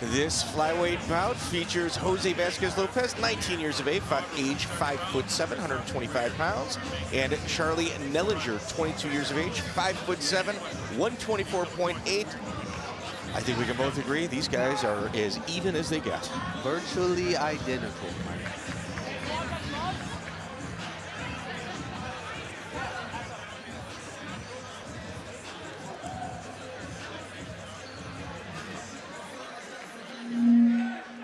This flyweight bout features Jose Vasquez-Lopez, 19 years of age, 5'7", 125 pounds, and Charlie Nellinger, 22 years of age, 5'7", 124.8. I think we can both agree these guys are as even as they get. Virtually identical.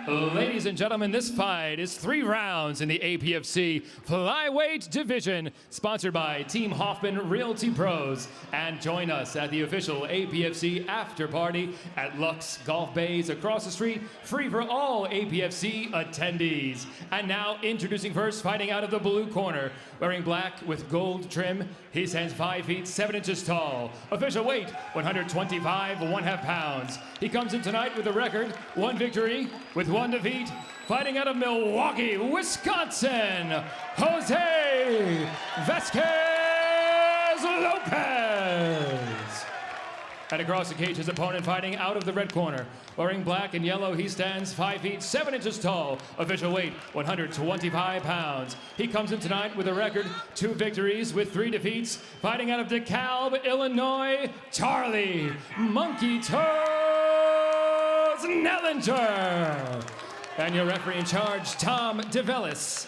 Ladies and gentlemen, this fight is 3 rounds in the APFC Flyweight division, sponsored by Team Hoffman Realty Pros. And join us at the official APFC after party at Lux Golf Bays across the street, free for all APFC attendees. And now introducing first, fighting out of the blue corner, wearing black with gold trim. He stands 5 feet 7 inches tall. Official weight, 125 1/2 pounds. He comes in tonight with a record, 1 victory with 1 defeat. Fighting out of Milwaukee, Wisconsin, Jose Vasquez-Lopez. And across the cage, his opponent fighting out of the red corner. Wearing black and yellow, he stands 5 feet 7 inches tall. Official weight, 125 pounds. He comes in tonight with a record, 2 victories with 3 defeats. Fighting out of DeKalb, Illinois, Charlie Monkey Toes Nellinger. And your referee in charge, Tom DeVellis.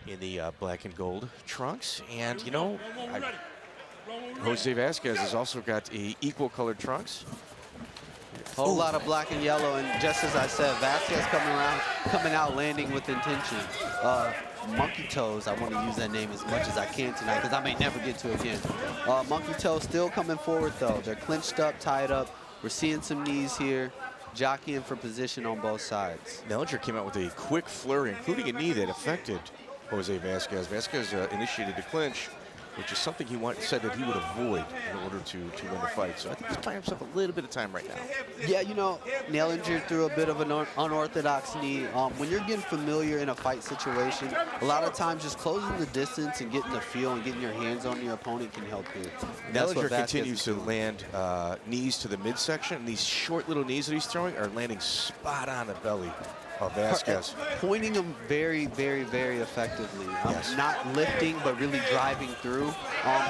In the black and gold trunks, and you know, Jose Vasquez has also got a equal colored trunks. Whole lot of black and yellow, and just as I said, Vasquez coming out landing with intention. Monkey Toes, I want to use that name as much as I can tonight because I may never get to it again. Monkey Toes still coming forward though. They're clinched up, tied up. We're seeing some knees here, jockeying for position on both sides. Nellinger came out with a quick flurry, including a knee that affected Jose Vasquez. Vasquez initiated the clinch, which is something he said that he would avoid in order to win the fight. So I think he's buying himself a little bit of time right now. Yeah, you know, Nellinger threw a bit of an unorthodox knee. When you're getting familiar in a fight situation, a lot of times just closing the distance and getting the feel and getting your hands on your opponent can help you. Nellinger continues to land knees to the midsection, and these short little knees that he's throwing are landing spot on the belly of Vasquez. Pointing them very, very, very effectively. Yes. Not lifting, but really driving through.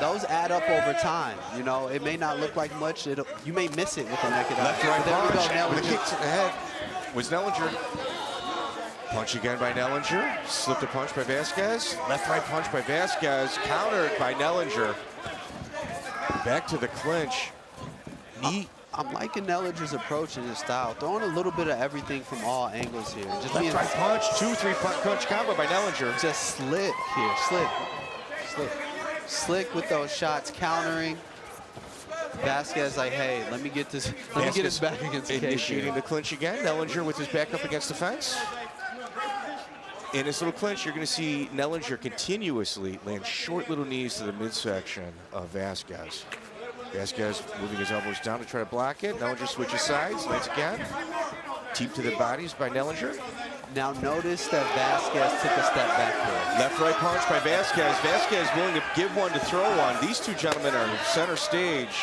Those add up over time. You know, it may not look like much. You may miss it with the naked eye. Left, right, there we go, punch. With Nellinger. the kick to the head was Nellinger. Punch again by Nellinger. Slipped a punch by Vasquez. Left, right punch by Vasquez. Countered by Nellinger. Back to the clinch. Knee. I'm liking Nellinger's approach and his style, throwing a little bit of everything from all angles here. Just Left, right punch, 2-3 punch combo by Nellinger. Just slick here, slick with those shots, countering. Vasquez like, hey, let me get this, let me get his back against the cage. Initiating the clinch again. Nellinger with his back up against the fence. In this little clinch, you're going to see Nellinger continuously land short little knees to the midsection of Vasquez. Vasquez moving his elbows down to try to block it. Nellinger switches sides, lands again. Deep to the bodies by Nellinger. Now notice that Vasquez took a step back here. Left, right punch by Vasquez. Vasquez willing to give one to throw one. These two gentlemen are center stage.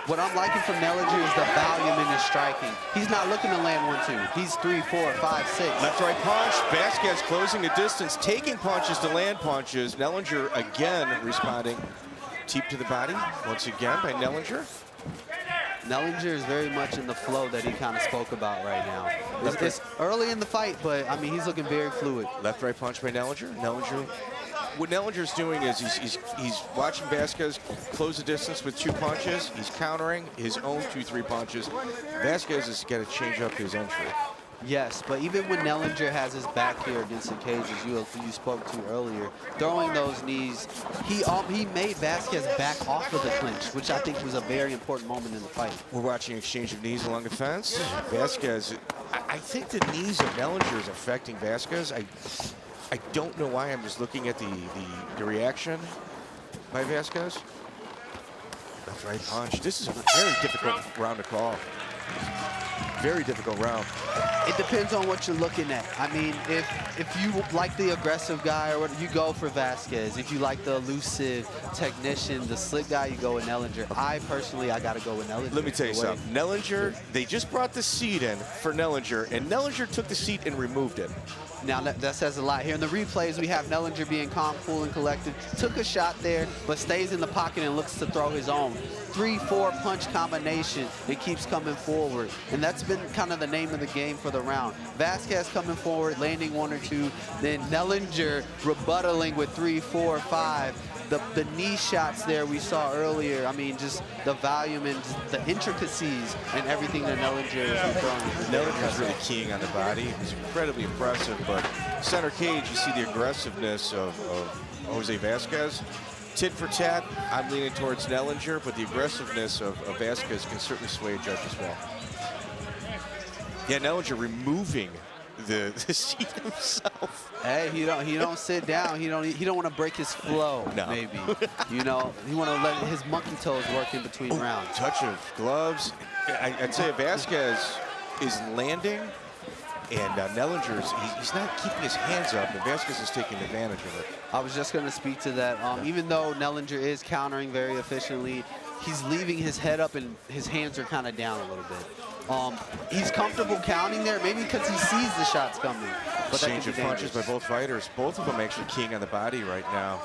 What I'm liking from Nellinger is the volume in his striking. He's not looking to land 1-2. He's 3, 4, 5, 6. Left, right punch. Vasquez closing the distance, taking punches to land punches. Nellinger again responding. Deep to the body, once again by Nellinger. Nellinger is very much in the flow that he kind of spoke about right now. It's early in the fight, but I mean, he's looking very fluid. Left, right punch by Nellinger. What Nellinger's doing is he's watching Vasquez close the distance with 2 punches. He's countering his own 2-3 punches. Vasquez has got to change up his entry. Yes, but even when Nellinger has his back here against the cage, as you spoke to earlier, throwing those knees, he made Vasquez back off of the clinch, which I think was a very important moment in the fight. We're watching an exchange of knees along the fence. Vasquez, I think the knees of Nellinger is affecting Vasquez. I don't know why. I'm just looking at the reaction by Vasquez. Left, right punch. This is a very difficult round to call. Very difficult round. It depends on what you're looking at. I mean, if you like the aggressive guy, or you go for Vasquez. If you like the elusive technician, the slick guy, you go with Nellinger. I got to go with Nellinger. Let me tell you something. Nellinger, they just brought the seat in for Nellinger, and Nellinger took the seat and removed it. Now, that says a lot. Here in the replays, we have Nellinger being calm, cool, and collected. Took a shot there, but stays in the pocket and looks to throw his own. 3-4 punch combination. It keeps coming forward. And that's been kind of the name of the game for the round. Vasquez coming forward, landing 1 or 2. Then Nellinger rebuttaling with 3, 4, 5. The knee shots there we saw earlier, I mean, just the volume and the intricacies and everything that Nellinger is throwing. Nellinger's really keying on the body. It's incredibly impressive, but center cage, you see the aggressiveness of Jose Vasquez. Tit for tat, I'm leaning towards Nellinger, but the aggressiveness of Vasquez can certainly sway a judge as well. Yeah, Nellinger removing the seat himself. Hey, he don't sit down. He don't want to break his flow. No. Maybe. You know, he want to let his monkey toes work in between rounds. Touch of gloves. I'd say Vasquez is landing, and Nellinger's he's not keeping his hands up, and Vasquez is taking advantage of it. I was just going to speak to that. Even though Nellinger is countering very efficiently, he's leaving his head up and his hands are kind of down a little bit. He's comfortable counting there, maybe because he sees the shots coming. But exchange of punches by both fighters. Both of them actually keying on the body right now.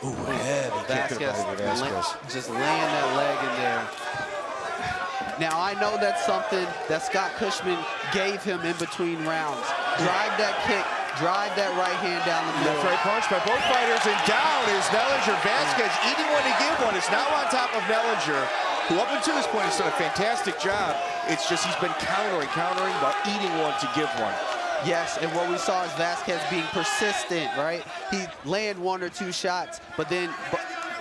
Ooh, heavy kick to the body to Vasquez. Just laying that leg in there. Now, I know that's something that Scott Cushman gave him in between rounds. Drive that kick, drive that right hand down the middle. Left right punch by both fighters, and down is Nellinger. Vasquez eating one to give one is now on top of Nellinger, who up until this point has done a fantastic job. It's just he's been countering while eating one to give one. Yes, and what we saw is Vasquez being persistent, right? He landed 1 or 2 shots, but then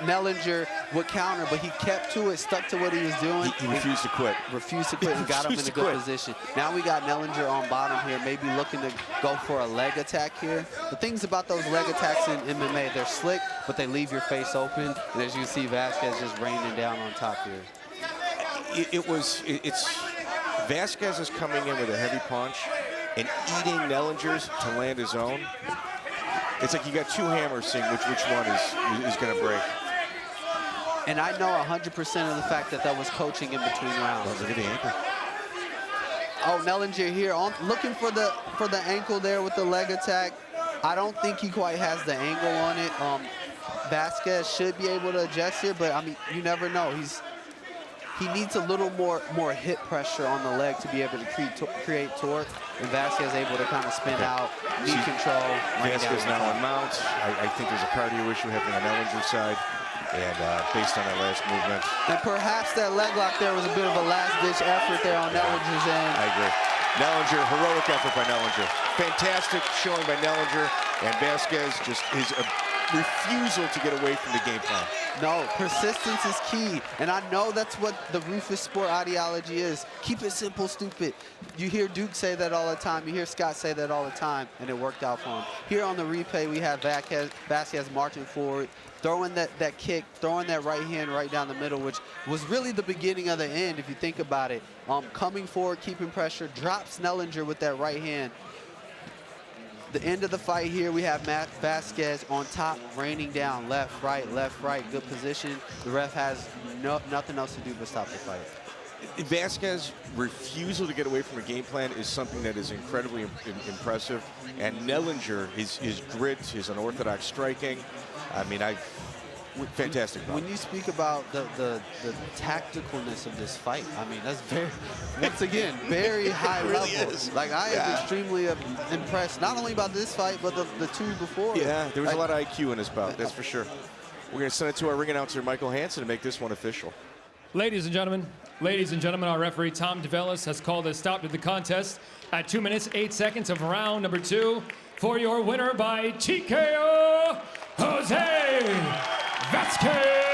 Nellinger would counter, but he kept to it, stuck to what he was doing. He refused to quit. Refused to quit and got him in a good position. Now we got Nellinger on bottom here, maybe looking to go for a leg attack here. The things about those leg attacks in MMA, they're slick, but they leave your face open. And as you see, Vasquez just raining down on top here. It's Vasquez is coming in with a heavy punch and eating Nellinger's to land his own. It's like you got 2 hammers, seeing which one is going to break. And I know 100% of the fact that was coaching in between rounds. Look at the ankle. Oh, Nellinger here looking for the ankle there with the leg attack. I don't think he quite has the angle on it. Vasquez should be able to adjust here, but I mean, you never know. He needs a little more hip pressure on the leg to be able to create torque. And Vasquez able to kind of spin out, knee control. Vasquez now on mount. I think there's a cardio issue happening on Nellinger's side. And based on that last movement. And perhaps that leg lock there was a bit of a last-ditch effort there on Nellinger's end. I agree. Nellinger, heroic effort by Nellinger. Fantastic showing by Nellinger. And Vasquez just his refusal to get away from the game plan. No, persistence is key. And I know that's what the Rufus sport ideology is. Keep it simple, stupid. You hear Duke say that all the time. You hear Scott say that all the time. And it worked out for him. Here on the replay, we have Vasquez marching forward, throwing that kick, throwing that right hand right down the middle, which was really the beginning of the end, if you think about it. Coming forward, keeping pressure, drops Nellinger with that right hand. The end of the fight here, we have Vasquez on top, raining down, left, right, good position. The ref has nothing else to do but stop the fight. Vasquez's refusal to get away from a game plan is something that is incredibly impressive. And Nellinger, his grit, his unorthodox striking, I mean, fantastic. When you speak about the tacticalness of this fight, I mean, that's once again, very high level. Is. Like, I am extremely impressed, not only about this fight, but the 2 before. Yeah, there was a lot of IQ in this bout, that's for sure. We're going to send it to our ring announcer, Michael Hansen, to make this one official. Ladies and gentlemen, our referee Tom DeVellis has called a stop to the contest at 2 minutes, 8 seconds of round number 2 for your winner by TKO, Jose Vasquez.